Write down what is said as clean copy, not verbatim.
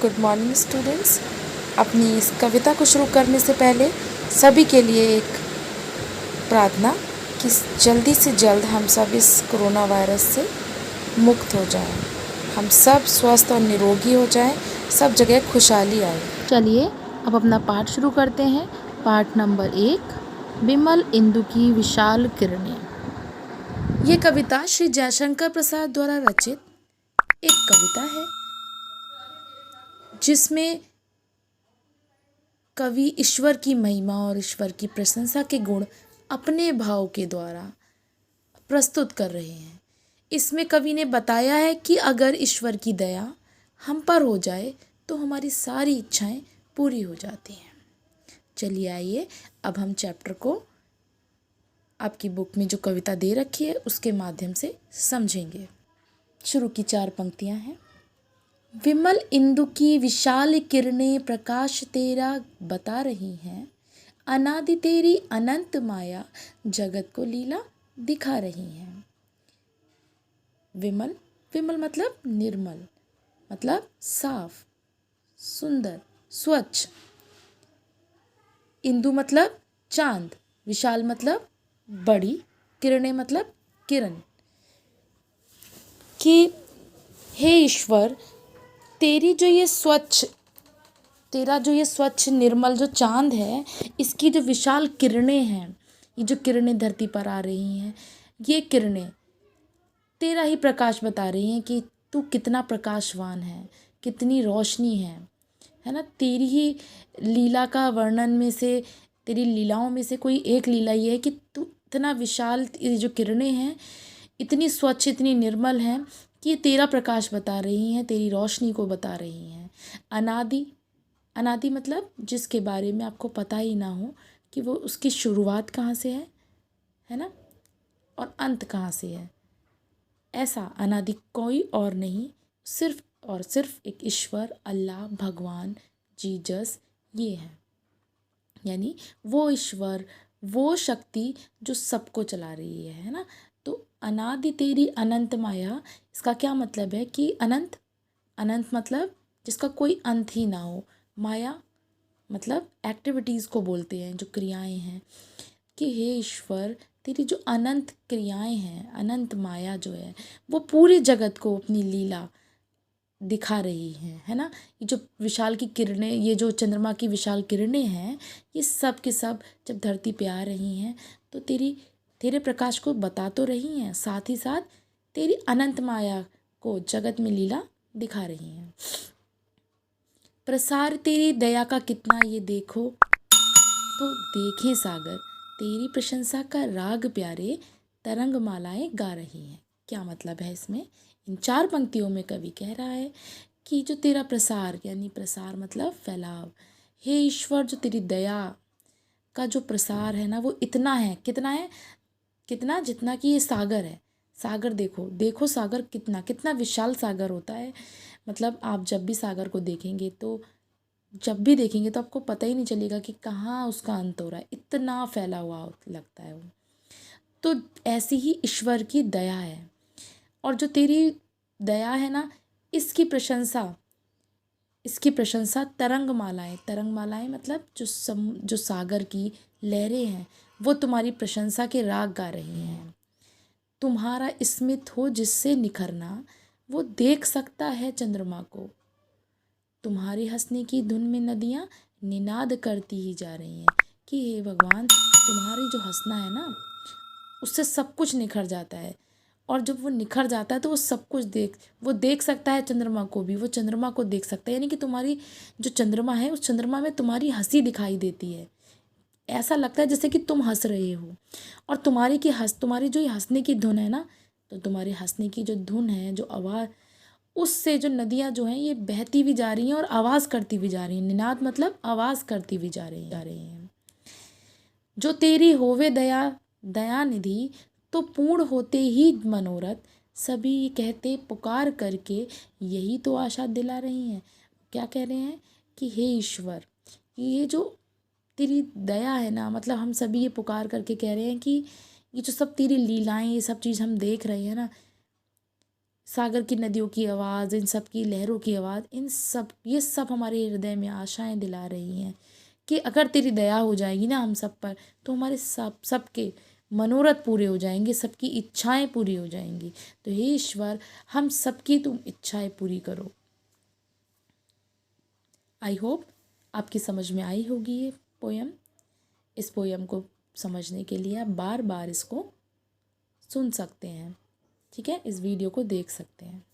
Good morning students. अपनी इस कविता को शुरू करने से पहले सभी के लिए एक प्रार्थना कि जल्दी से जल्द हम सब इस कोरोना वायरस से मुक्त हो जाएं, हम सब स्वस्थ और निरोगी हो जाएं, सब जगह खुशहाली आए। चलिए अब अपना पाठ शुरू करते हैं। पाठ नंबर 1, विमल इंदु की विशाल किरणें। ये कविता श्री जयशंकर प्रसाद द्वारा रचित एक कविता है जिसमें कवि ईश्वर की महिमा और ईश्वर की प्रशंसा के गुण अपने भाव के द्वारा प्रस्तुत कर रहे हैं। इसमें कवि ने बताया है कि अगर ईश्वर की दया हम पर हो जाए तो हमारी सारी इच्छाएं पूरी हो जाती हैं। चलिए आइए अब हम चैप्टर को आपकी बुक में जो कविता दे रखी है उसके माध्यम से समझेंगे। शुरू की 4 पंक्तियां हैं। विमल इंदु की विशाल किरणें प्रकाश तेरा बता रही हैं, अनादि तेरी अनंत माया जगत को लीला दिखा रही हैं। विमल, विमल मतलब निर्मल, मतलब साफ, सुंदर, स्वच्छ। इंदु मतलब चांद, विशाल मतलब बड़ी, किरणें मतलब किरण। कि हे ईश्वर, तेरा जो ये स्वच्छ निर्मल जो चांद है, इसकी जो विशाल किरणें हैं, ये जो किरणें धरती पर आ रही हैं, ये किरणें तेरा ही प्रकाश बता रही हैं कि तू कितना प्रकाशवान है, कितनी रोशनी है ना। तेरी ही लीला का वर्णन में से, तेरी लीलाओं में से कोई एक लीला ये है कि तू इतना विशाल, ये जो किरणें हैं इतनी स्वच्छ, इतनी निर्मल हैं कि तेरा प्रकाश बता रही हैं, तेरी रोशनी को बता रही हैं। अनादि, अनादि मतलब जिसके बारे में आपको पता ही ना हो कि वो उसकी शुरुआत कहाँ से है ना, और अंत कहाँ से है। ऐसा अनादि कोई और नहीं, सिर्फ और सिर्फ एक ईश्वर, अल्लाह, भगवान, जीसस, ये है। यानी वो ईश्वर, वो शक्ति जो सबको चला रही है ना। तो अनादि तेरी अनंत माया, इसका क्या मतलब है कि अनंत, अनंत मतलब जिसका कोई अंत ही ना हो। माया मतलब एक्टिविटीज़ को बोलते हैं, जो क्रियाएं हैं। कि हे ईश्वर, तेरी जो अनंत क्रियाएं हैं, अनंत माया जो है, वो पूरे जगत को अपनी लीला दिखा रही हैं, है ना। ये जो विशाल की किरणें, ये जो चंद्रमा की विशाल किरणें हैं, ये सब के सब जब धरती पे आ रही हैं तो तेरे प्रकाश को बता तो रही हैं, साथ ही साथ तेरी अनंत माया को जगत में लीला दिखा रही हैं। प्रसार तेरी दया का कितना ये देखो तो देखें सागर, तेरी प्रशंसा का राग प्यारे तरंग मालाएं गा रही हैं। क्या मतलब है इसमें? इन 4 पंक्तियों में कवि कह रहा है कि जो तेरा प्रसार, यानी प्रसार मतलब फैलाव, हे ईश्वर, जो तेरी दया का जो प्रसार है ना, वो इतना है, कितना है, कितना, जितना कि ये सागर है। सागर देखो, देखो सागर कितना कितना विशाल सागर होता है। मतलब आप जब भी सागर को देखेंगे तो आपको पता ही नहीं चलेगा कि कहाँ उसका अंत हो रहा है, इतना फैला हुआ लगता है वो। तो ऐसी ही ईश्वर की दया है, और जो तेरी दया है ना, इसकी प्रशंसा तरंग मालाएं मतलब जो सागर की लहरें हैं, वो तुम्हारी प्रशंसा के राग गा रही हैं। तुम्हारा स्मित हो जिससे निखरना, वो देख सकता है चंद्रमा को। तुम्हारे हंसने की धुन में नदियाँ निनाद करती ही जा रही हैं। कि हे भगवान, तुम्हारी जो हंसना है ना, उससे सब कुछ निखर जाता है, और जब वो निखर जाता है तो वो सब कुछ वो देख सकता है चंद्रमा को भी, वो चंद्रमा को देख सकता है। यानी कि तुम्हारी जो चंद्रमा है, उस चंद्रमा में तुम्हारी हंसी दिखाई देती है। ऐसा लगता है जैसे कि तुम हंस रहे हो, और तुम्हारी जो ये हंसने की धुन है ना, तो तुम्हारी हंसने की जो धुन है, जो आवाज़, उससे जो नदियाँ जो हैं ये बहती भी जा रही हैं और आवाज़ करती भी जा रही हैं। निनाद मतलब आवाज़ करती भी जा रही हैं। जो तेरी होवे दया निधि, तो पूर्ण होते ही मनोरथ, सभी कहते पुकार करके यही तो आशा दिला रही हैं। क्या कह रहे हैं कि हे ईश्वर, ये जो तेरी दया है ना, मतलब हम सभी ये पुकार करके कह रहे हैं कि ये जो सब तेरी लीलाएं, ये सब चीज़ हम देख रहे हैं ना, सागर की नदियों की आवाज़, इन सब की लहरों की आवाज़, ये सब हमारे हृदय में आशाएं दिला रही हैं कि अगर तेरी दया हो जाएगी ना हम सब पर, तो हमारे सबके मनोरथ पूरे हो जाएंगे, सबकी इच्छाएं पूरी हो जाएंगी। तो हे ईश्वर, हम सबकी तुम इच्छाएं पूरी करो। आई होप आपकी समझ में आई होगी ये पोयम। इस पोयम को समझने के लिए आप बार बार इसको सुन सकते हैं, ठीक है, इस वीडियो को देख सकते हैं।